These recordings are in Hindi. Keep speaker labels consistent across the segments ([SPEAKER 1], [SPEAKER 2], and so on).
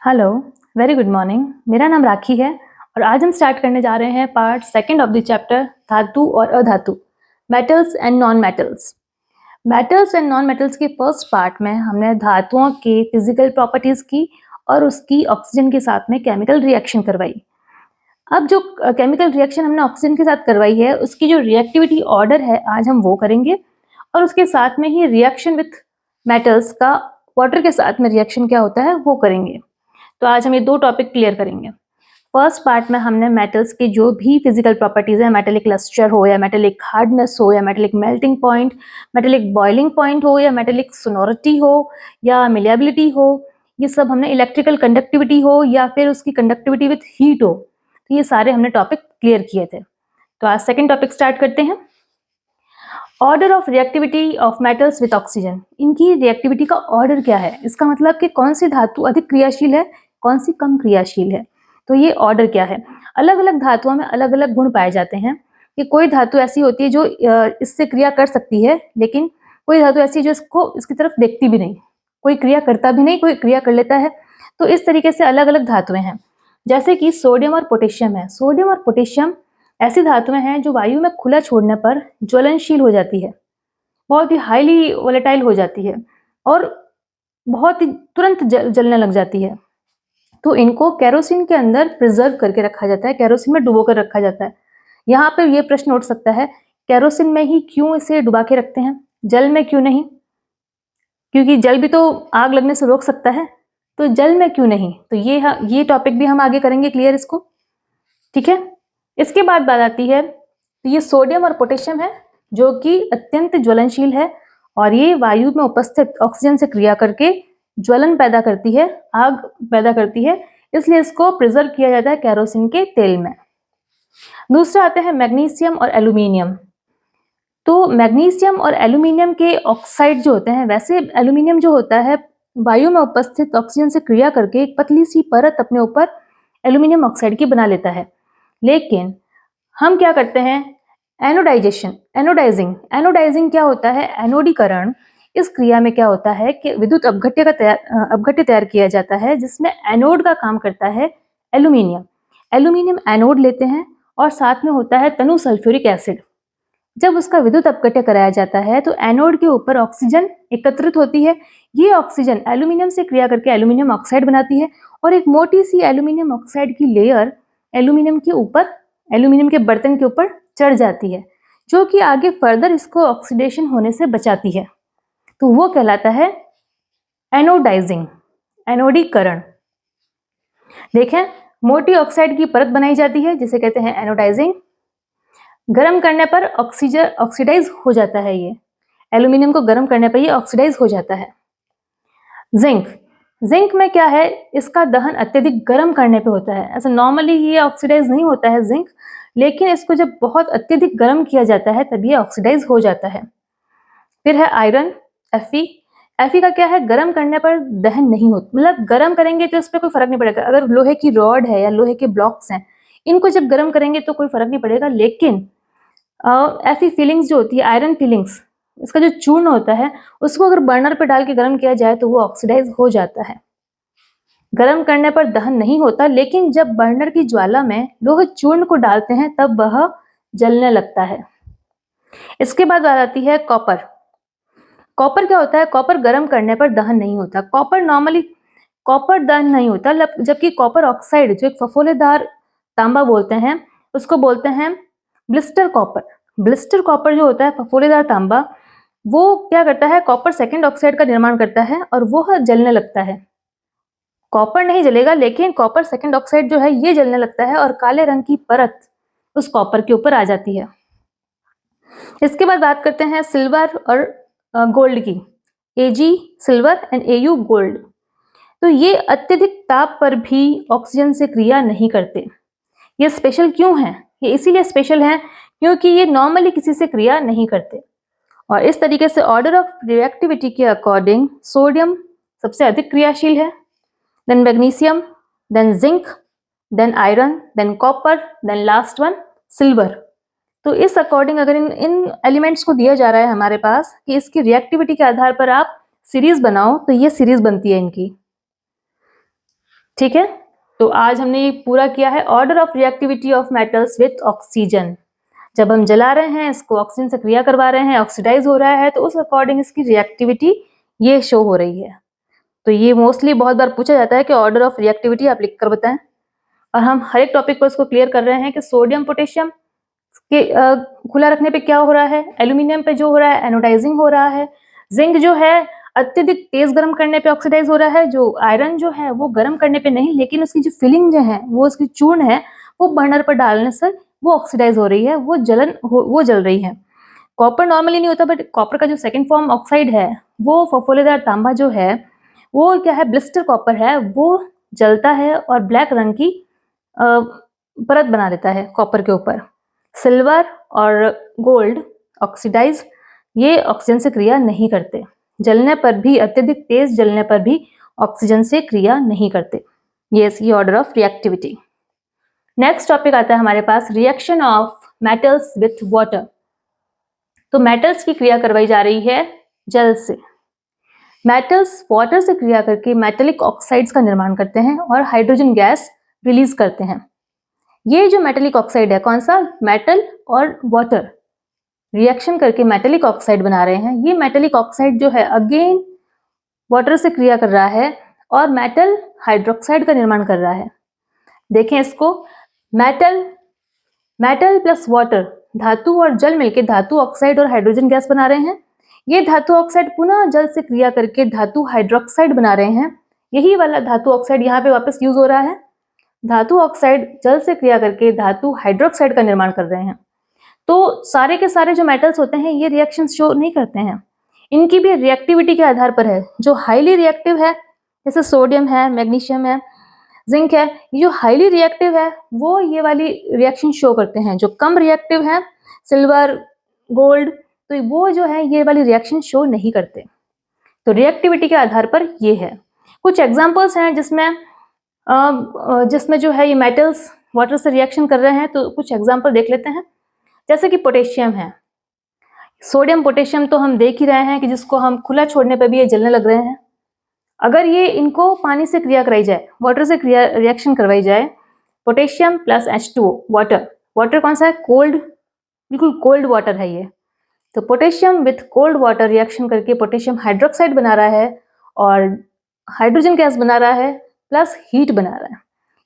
[SPEAKER 1] Hello, very good morning. मेरा नाम राखी है और आज हम स्टार्ट करने जा रहे हैं part second of the chapter धातु और अधातु, metals and non metals. Metals and non metals के फर्स्ट पार्ट में हमने धातुओं के फिजिकल प्रॉपर्टीज की और उसकी ऑक्सीजन के साथ में केमिकल रिएक्शन करवाई। अब जो केमिकल रिएक्शन हमने ऑक्सीजन के साथ करवाई है उसकी जो रिएक्टिविटी ऑर्डर है आज हम वो करेंगे और उसके साथ में ही रिएक्शन विथ मेटल्स का वाटर के साथ में रिएक्शन क्या होता है वो करेंगे। तो आज हम ये दो टॉपिक क्लियर करेंगे। फर्स्ट पार्ट में हमने मेटल्स की जो भी फिजिकल प्रॉपर्टीज है, मेटेलिक लस्टर हो या मेटेलिक हार्डनेस हो या metallic melting point, metallic boiling point हो या मेटेलिक सोनोरिटी हो या मिलिएबिलिटी हो, ये सब हमने इलेक्ट्रिकल कंडक्टिविटी हो या फिर उसकी कंडक्टिविटी विथ हीट हो, तो ये सारे हमने टॉपिक क्लियर किए थे। तो आज सेकेंड टॉपिक स्टार्ट करते हैं। Order of reactivity of metals with oxygen. इनकी रिएक्टिविटी का ऑर्डर क्या है, इसका मतलब कि कौन सी धातु अधिक क्रियाशील है, कौन सी कम क्रियाशील है, तो ये ऑर्डर क्या है। अलग अलग धातुओं में अलग अलग गुण पाए जाते हैं कि कोई धातु ऐसी होती है जो इससे क्रिया कर सकती है, लेकिन कोई धातु ऐसी है जो इसकी तरफ देखती भी नहीं, कोई क्रिया करता भी नहीं, कोई क्रिया कर लेता है। तो इस तरीके से अलग अलग धातुएं हैं, जैसे कि सोडियम और पोटेशियम है। सोडियम और पोटेशियम ऐसी धातुएं हैं जो वायु में खुला छोड़ने पर ज्वलनशील हो जाती है, बहुत ही हाईली वोलेटाइल हो जाती है और बहुत ही तुरंत जलने लग जाती है। तो इनको केरोसिन के अंदर प्रिजर्व करके रखा जाता है, केरोसिन में डुबो कर रखा जाता है। यहाँ पर यह प्रश्न उठ सकता है, केरोसिन में ही क्यों इसे डुबा के रखते हैं, जल में क्यों नहीं? क्योंकि जल भी तो आग लगने से रोक सकता है, तो जल में क्यों नहीं? तो ये टॉपिक भी हम आगे करेंगे क्लियर इसको, ठीक है। इसके बाद बात आती है, तो ये सोडियम और पोटेशियम है जो कि अत्यंत ज्वलनशील है और ये वायु में उपस्थित ऑक्सीजन से क्रिया करके ज्वलन पैदा करती है, आग पैदा करती है, इसलिए इसको प्रिजर्व किया जाता है केरोसिन के तेल में। दूसरा आते हैं मैग्नीशियम और एल्यूमिनियम। तो मैग्नीशियम और एल्यूमिनियम के ऑक्साइड जो होते हैं, वैसे एल्यूमिनियम जो होता है वायु में उपस्थित ऑक्सीजन से क्रिया करके एक पतली सी परत अपने ऊपर एल्यूमिनियम ऑक्साइड की बना लेता है। लेकिन हम क्या करते हैं, एनोडाइजिंग क्या होता है, एनोडीकरण। इस क्रिया में क्या होता है कि विद्युत अपघट्य तैयार किया जाता है जिसमें एनोड का काम करता है एल्यूमिनियम एनोड लेते हैं और साथ में होता है तनु सल्फ्यूरिक एसिड। जब उसका विद्युत अपघट्य कराया जाता है तो एनोड के ऊपर ऑक्सीजन एकत्रित होती है, ये ऑक्सीजन एल्यूमिनियम से क्रिया करके एल्यूमिनियम ऑक्साइड बनाती है और एक मोटी सी एल्यूमिनियम ऑक्साइड की लेयर एल्यूमिनियम के बर्तन के ऊपर चढ़ जाती है, जो कि आगे फर्दर इसको ऑक्सीडेशन होने से बचाती है। तो वो कहलाता है एनोडाइजिंग, एनोडीकरण। देखें, मोटी ऑक्साइड की परत बनाई जाती है जिसे कहते हैं एनोडाइजिंग। गर्म करने पर ऑक्सीडाइज हो जाता है, ये एल्यूमिनियम को गर्म करने पर ये ऑक्सीडाइज हो जाता है। जिंक में क्या है, इसका दहन अत्यधिक गर्म करने पे होता है। ऐसा नॉर्मली ये ऑक्सीडाइज नहीं होता है जिंक, लेकिन इसको जब बहुत अत्यधिक गर्म किया जाता है तब ये ऑक्सीडाइज हो जाता है। फिर है आयरन, Fe का क्या है, गर्म करने पर दहन नहीं होता, मतलब गर्म करेंगे तो इस पर कोई फर्क नहीं पड़ेगा। अगर लोहे की रॉड है या लोहे के ब्लॉक्स हैं, इनको जब गर्म करेंगे तो कोई फर्क नहीं पड़ेगा, लेकिन Fe फीलिंग्स जो होती है, आयरन फीलिंग्स, इसका जो चूर्ण होता है उसको अगर बर्नर पे डाल के गर्म किया जाए तो वो ऑक्सीडाइज हो जाता है। गर्म करने पर दहन नहीं होता, लेकिन जब बर्नर की ज्वाला में लोह चूर्ण को डालते हैं तब वह जलने लगता है। इसके बाद बात आती है कॉपर। कॉपर क्या होता है, कॉपर गर्म करने पर दहन नहीं होता। कॉपर दहन नहीं होता, जबकि कॉपर ऑक्साइड जो एक फफोलेदार तांबा बोलते हैं उसको बोलते हैं ब्लिस्टर कॉपर। ब्लिस्टर कॉपर जो होता है फफोलेदार तांबा, वो क्या करता है, कॉपर सेकेंड ऑक्साइड का निर्माण करता है और वो जलने लगता है। कॉपर नहीं जलेगा, लेकिन कॉपर सेकेंड ऑक्साइड जो है ये जलने लगता है और काले रंग की परत उस कॉपर के ऊपर आ जाती है। इसके बाद बात करते हैं सिल्वर और गोल्ड की, Ag silver and Au gold. तो ये अत्यधिक ताप पर भी ऑक्सीजन से क्रिया नहीं करते। ये स्पेशल क्यों है, ये इसीलिए स्पेशल है क्योंकि ये नॉर्मली किसी से क्रिया नहीं करते। और इस तरीके से ऑर्डर ऑफ रिएक्टिविटी के अकॉर्डिंग सोडियम सबसे अधिक क्रियाशील है, then magnesium, then zinc, then iron, then copper, then last one silver. तो इस अकॉर्डिंग अगर इन एलिमेंट्स को दिया जा रहा है हमारे पास कि इसकी रिएक्टिविटी के आधार पर आप सीरीज बनाओ, तो ये सीरीज बनती है इनकी। ठीक है, तो आज हमने ये पूरा किया है order of reactivity of metals with oxygen. जब हम जला रहे हैं, इसको ऑक्सीजन से क्रिया करवा रहे हैं, ऑक्सीडाइज हो रहा है, तो उस अकॉर्डिंग इसकी रिएक्टिविटी ये शो हो रही है। तो ये मोस्टली बहुत बार पूछा जाता है कि ऑर्डर ऑफ रिएक्टिविटी आप लिख कर बताएं, और हम हर एक टॉपिक पर इसको क्लियर कर रहे हैं कि सोडियम पोटेशियम के खुला रखने पे क्या हो रहा है, एल्यूमिनियम पे जो हो रहा है एनोडाइजिंग हो रहा है, जिंक जो है अत्यधिक तेज गर्म करने पे ऑक्सीडाइज हो रहा है, जो आयरन जो है वो गर्म करने पे नहीं, लेकिन उसकी जो फिलिंग जो है वो उसकी चूर्ण है वो बर्नर पर डालने से वो ऑक्सीडाइज हो रही है, वो जल रही है। कॉपर नॉर्मली नहीं होता, बट कॉपर का जो सेकंड फॉर्म ऑक्साइड है वो फफोलेदार तांबा जो है वो क्या है, ब्लिस्टर कॉपर है, वो जलता है और ब्लैक रंग की परत बना देता है कॉपर के ऊपर। सिल्वर और गोल्ड ऑक्सीडाइज ये ऑक्सीजन से क्रिया नहीं करते, जलने पर भी, अत्यधिक तेज जलने पर भी ऑक्सीजन से क्रिया नहीं करते। ये इसकी order of reactivity. Next topic आता है हमारे पास reaction of metals with water. तो मेटल्स की क्रिया करवाई जा रही है जल से। मेटल्स वाटर से क्रिया करके मेटेलिक ऑक्साइड्स का निर्माण करते हैं और हाइड्रोजन गैस रिलीज करते हैं। ये जो मेटेलिक ऑक्साइड है, कौन सा, मेटल और वाटर रिएक्शन करके मेटेलिक ऑक्साइड बना रहे हैं। ये मेटेलिक ऑक्साइड जो है अगेन वाटर से क्रिया कर रहा है और मेटल हाइड्रोक्साइड का निर्माण कर रहा है। देखें इसको, मेटल प्लस वाटर, धातु और जल मिलकर धातु ऑक्साइड और हाइड्रोजन गैस बना रहे हैं। ये धातु ऑक्साइड पुनः जल से क्रिया करके धातु हाइड्रोक्साइड बना रहे हैं। यही वाला धातु ऑक्साइड यहाँ पे वापस यूज हो रहा है। धातु ऑक्साइड जल से क्रिया करके धातु हाइड्रोक्साइड का निर्माण कर रहे हैं। तो सारे के सारे जो मेटल्स होते हैं ये रिएक्शन शो नहीं करते हैं, इनकी भी रिएक्टिविटी के आधार पर है। जो हाईली रिएक्टिव है जैसे सोडियम है, मैग्नीशियम है, जिंक है, ये जो हाईली रिएक्टिव है वो ये वाली रिएक्शन शो करते हैं। जो कम रिएक्टिव है, सिल्वर, गोल्ड, तो वो जो है ये वाली रिएक्शन शो नहीं करते। तो रिएक्टिविटी के आधार पर ये है। कुछ एग्जांपल्स हैं जिसमें जो है ये मेटल्स वाटर से रिएक्शन कर रहे हैं, तो कुछ एग्जांपल देख लेते हैं। जैसे कि पोटेशियम है, सोडियम पोटेशियम तो हम देख ही रहे हैं कि जिसको हम खुला छोड़ने पर भी ये जलने लग रहे हैं। अगर ये इनको पानी से क्रिया कराई जाए, वाटर से क्रिया रिएक्शन करवाई जाए, पोटेशियम प्लस H2O, वाटर कौन सा है, कोल्ड, बिल्कुल कोल्ड वाटर है ये। तो potassium with cold water reaction करके पोटेशियम हाइड्रोक्साइड बना रहा है और हाइड्रोजन गैस बना रहा है प्लस हीट बना रहा है।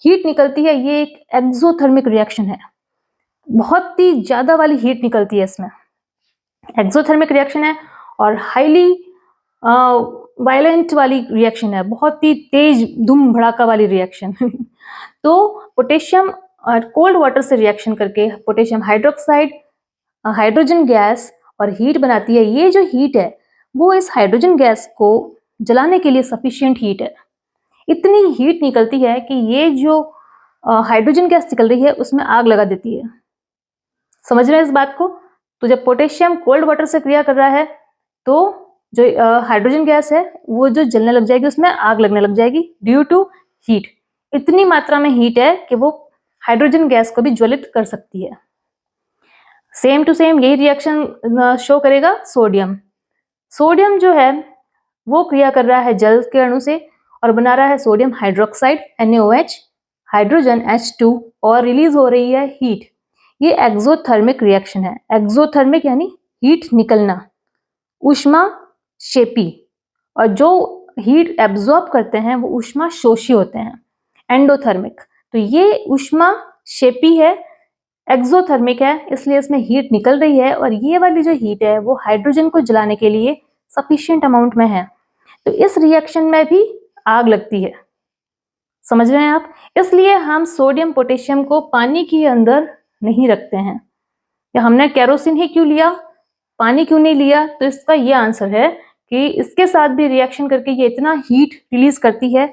[SPEAKER 1] हीट निकलती है, ये एक एक्सोथर्मिक रिएक्शन है, बहुत ही ज्यादा वाली हीट निकलती है इसमें। एक्सोथर्मिक रिएक्शन है और हाईली वायलेंट वाली रिएक्शन है, बहुत ही तेज धूम भड़ाका वाली रिएक्शन। तो पोटेशियम और कोल्ड वाटर से रिएक्शन करके पोटेशियम हाइड्रोक्साइड हाइड्रोजन गैस और हीट बनाती है। ये जो हीट है वो इस हाइड्रोजन गैस को जलाने के लिए सफिशिएंट हीट है। इतनी हीट निकलती है कि ये जो हाइड्रोजन गैस निकल रही है उसमें आग लगा देती है। समझ रहे हैं इस बात को? तो जब पोटेशियम कोल्ड वाटर से क्रिया कर रहा है तो जो हाइड्रोजन गैस है वो जो जलने लग जाएगी, उसमें आग लगने लग जाएगी ड्यू टू हीट। इतनी मात्रा में हीट है कि वो हाइड्रोजन गैस को भी ज्वलित कर सकती है। सेम टू सेम यही रिएक्शन शो करेगा सोडियम। सोडियम जो है वो क्रिया कर रहा है जल के अणु से और बना रहा है sodium hydroxide NaOH, hydrogen H2 और रिलीज हो रही है हीट। ये एक्सोथर्मिक रिएक्शन है। एक्सोथर्मिक यानी हीट निकलना, ऊष्मा शेपी, और जो हीट एब्जॉर्ब करते हैं वो ऊष्मा शोषी होते हैं, एंडोथर्मिक। तो ये ऊष्मा शेपी है, एक्सोथर्मिक है, इसलिए इसमें हीट निकल रही है और ये वाली जो हीट है वो हाइड्रोजन को जलाने के लिए सफिशिएंट अमाउंट में है। तो इस रिएक्शन में भी आग लगती है। समझ रहे हैं आप? इसलिए हम सोडियम पोटेशियम को पानी के अंदर नहीं रखते हैं। या हमने केरोसिन ही क्यों लिया, पानी क्यों नहीं लिया? तो इसका ये आंसर है कि इसके साथ भी रिएक्शन करके ये इतना हीट रिलीज करती है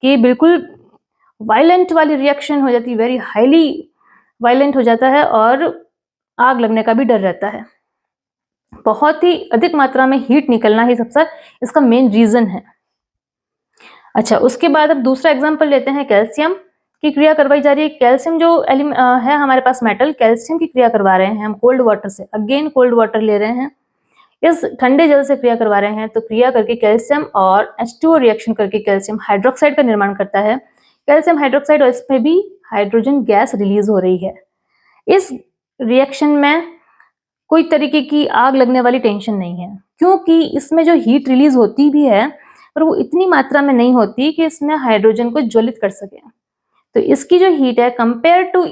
[SPEAKER 1] कि बिल्कुल वायलेंट वाली रिएक्शन हो जाती है, वेरी हाईली वायलेंट हो जाता है और आग लगने का भी डर रहता है। बहुत ही अधिक मात्रा में हीट निकलना ही सबसे इसका मेन रीजन है। अच्छा, उसके बाद अब दूसरा एग्जांपल लेते हैं, कैल्शियम की क्रिया करवाई जा रही है। कैल्शियम जो है हमारे पास मेटल, कैल्शियम की क्रिया करवा रहे हैं हम कोल्ड वाटर से। अगेन कोल्ड वाटर ले रहे हैं, इस ठंडे जल से क्रिया करवा रहे हैं। तो क्रिया करके कैल्शियम और H2O रिएक्शन करके कैल्शियम हाइड्रोक्साइड का निर्माण करता है। कैल्शियम हाइड्रोक्साइड और इसमें भी हाइड्रोजन गैस रिलीज हो रही है। इस रिएक्शन में कोई तरीके की आग लगने वाली टेंशन नहीं है, क्योंकि इसमें जो हीट रिलीज होती भी है पर वो इतनी मात्रा में नहीं होती कि इसमें हाइड्रोजन को ज्वलित कर सके। तो इसकी जो हीट है कंपेयर टू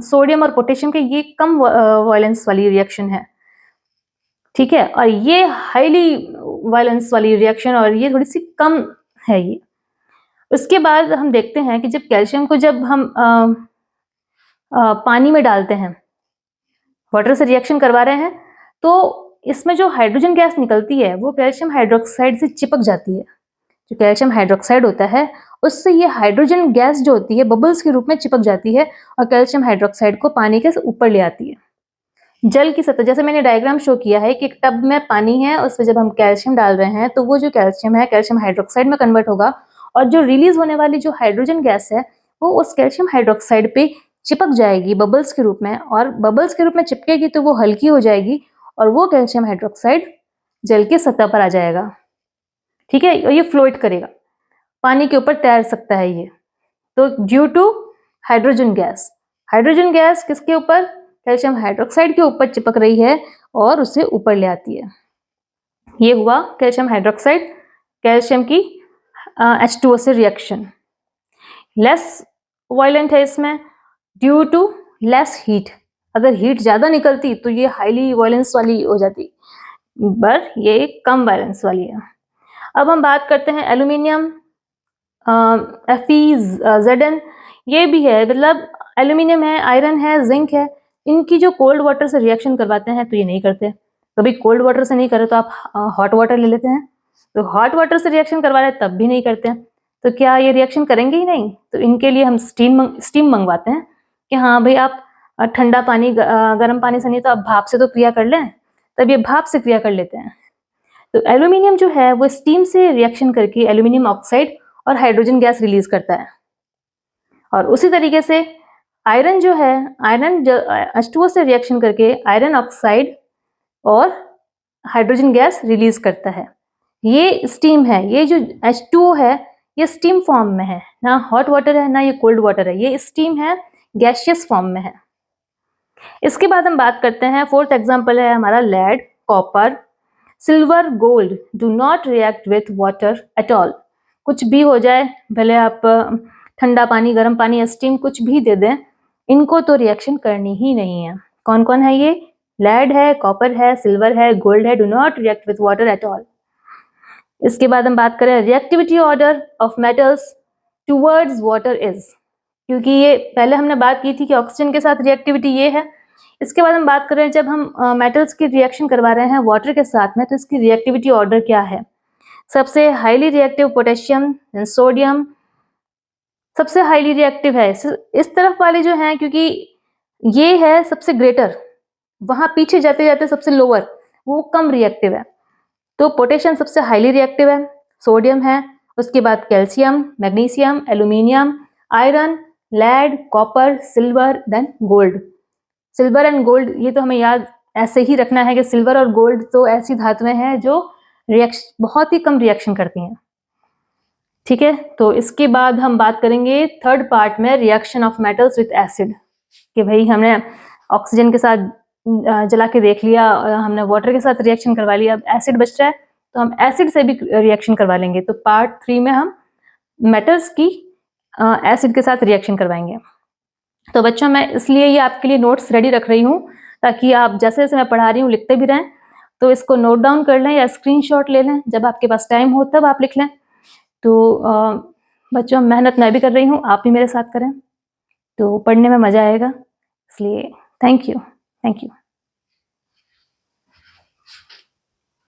[SPEAKER 1] सोडियम और पोटेशियम के, ये कम वायलेंस वाली रिएक्शन है, ठीक है, और ये हाईली वायलेंस वाली रिएक्शन और ये थोड़ी सी कम है ये। उसके बाद हम देखते हैं कि जब कैल्शियम को जब हम पानी में डालते हैं, वाटर से रिएक्शन करवा रहे हैं, तो इसमें जो हाइड्रोजन गैस निकलती है वो कैल्शियम हाइड्रोक्साइड से चिपक जाती है। जो कैल्शियम हाइड्रोक्साइड होता है उससे ये हाइड्रोजन गैस जो होती है बबल्स के रूप में चिपक जाती है और कैल्शियम हाइड्रोक्साइड को पानी के ऊपर ले आती है। जल की सतह, जैसे मैंने डायग्राम शो किया है कि एक टब में पानी है, उसमें जब हम कैल्शियम डाल रहे हैं तो वो जो कैल्शियम है कैल्शियम हाइड्रोक्साइड में कन्वर्ट होगा और जो रिलीज होने वाली जो हाइड्रोजन गैस है वो उस कैल्शियम हाइड्रोक्साइड पे चिपक जाएगी बबल्स के रूप में, और बबल्स के रूप में चिपकेगी तो वो हल्की हो जाएगी और वो कैल्शियम हाइड्रोक्साइड जल की सतह पर आ जाएगा, ठीक है, और ये फ्लोट करेगा, पानी के ऊपर तैर सकता है ये। तो ड्यू टू हाइड्रोजन गैस किसके ऊपर, कैल्शियम हाइड्रोक्साइड के ऊपर चिपक रही है और उसे ऊपर ले आती है। ये हुआ कैल्शियम हाइड्रोक्साइड कैल्शियम की H2O से रिएक्शन। लेस वायलेंट है इसमें ड्यू टू लेस हीट। अगर हीट ज्यादा निकलती तो ये हाईली वायलेंस वाली हो जाती, पर ये कम वायलेंस वाली है। अब हम बात करते हैं एल्यूमिनियम FeZn, ये भी है, मतलब एल्यूमिनियम है, आयरन है, जिंक है, इनकी जो कोल्ड वाटर से रिएक्शन करवाते हैं तो ये नहीं करते। कभी कोल्ड वाटर से नहीं करे तो आप हॉट वाटर ले लेते हैं, तो हॉट वाटर से रिएक्शन करवा रहे तब भी नहीं करते हैं, तो क्या ये रिएक्शन करेंगे ही नहीं? तो इनके लिए हम स्टीम मंगवाते हैं कि हाँ भाई आप ठंडा पानी गर्म पानी से नहीं तो आप भाप से तो क्रिया कर लें, तब ये भाप से क्रिया कर लेते हैं। तो एल्यूमिनियम जो है वो स्टीम से रिएक्शन करके एल्यूमिनियम ऑक्साइड और हाइड्रोजन गैस रिलीज करता है, और उसी तरीके से आयरन जो है, आयरन H2O से रिएक्शन करके आयरन ऑक्साइड और हाइड्रोजन गैस रिलीज करता है। ये स्टीम है, ये जो H2O है ये स्टीम फॉर्म में है, ना हॉट वाटर है ना ये कोल्ड वाटर है, ये स्टीम है, गैसियस फॉर्म में है। इसके बाद हम बात करते हैं, फोर्थ एग्जांपल है हमारा lead, copper, silver, gold do not react with water at all. कुछ भी हो जाए, भले आप ठंडा पानी, गर्म पानी, स्टीम कुछ भी दे दें, इनको तो रिएक्शन करनी ही नहीं है। कौन कौन है ये? लेड है, कॉपर है, सिल्वर है, गोल्ड है, do not react with water at all. इसके बाद हम बात करें reactivity order of metals towards water is, क्योंकि ये पहले हमने बात की थी कि ऑक्सीजन के साथ रिएक्टिविटी ये है। इसके बाद हम बात करें जब हम मेटल्स की रिएक्शन करवा रहे हैं वाटर के साथ में, तो इसकी रिएक्टिविटी ऑर्डर क्या है? सबसे हाईली रिएक्टिव पोटेशियम, सोडियम सबसे हाईली रिएक्टिव है। इस तरफ वाले जो हैं, क्योंकि ये है सबसे ग्रेटर, वहां पीछे जाते जाते सबसे लोअर, वो कम रिएक्टिव है। तो पोटेशियम सबसे हाईली रिएक्टिव है, सोडियम है, उसके बाद calcium, magnesium, aluminium, iron, lead, copper, silver, then gold. Silver and gold ये तो हमें याद ऐसे ही रखना है कि सिल्वर और गोल्ड तो ऐसी धातुएं हैं जो बहुत ही कम रिएक्शन करती हैं, ठीक है। तो इसके बाद हम बात करेंगे थर्ड पार्ट में, reaction of metals with acid, कि भाई हमने ऑक्सीजन के साथ जला के देख लिया, हमने वाटर के साथ रिएक्शन करवा लिया, अब एसिड बच रहा है तो हम एसिड से भी रिएक्शन करवा लेंगे। तो पार्ट 3 में हम मेटल्स की एसिड के साथ रिएक्शन करवाएंगे। तो बच्चों मैं इसलिए ये आपके लिए नोट्स रेडी रख रही हूँ ताकि आप जैसे जैसे मैं पढ़ा रही हूँ लिखते भी रहें, तो इसको नोट डाउन कर लें या स्क्रीनशॉट ले लें, जब आपके पास टाइम हो तब आप लिख लें। तो बच्चों मेहनत मैं भी कर रही हूँ, आप भी मेरे साथ करें तो पढ़ने में मज़ा आएगा, इसलिए थैंक यू।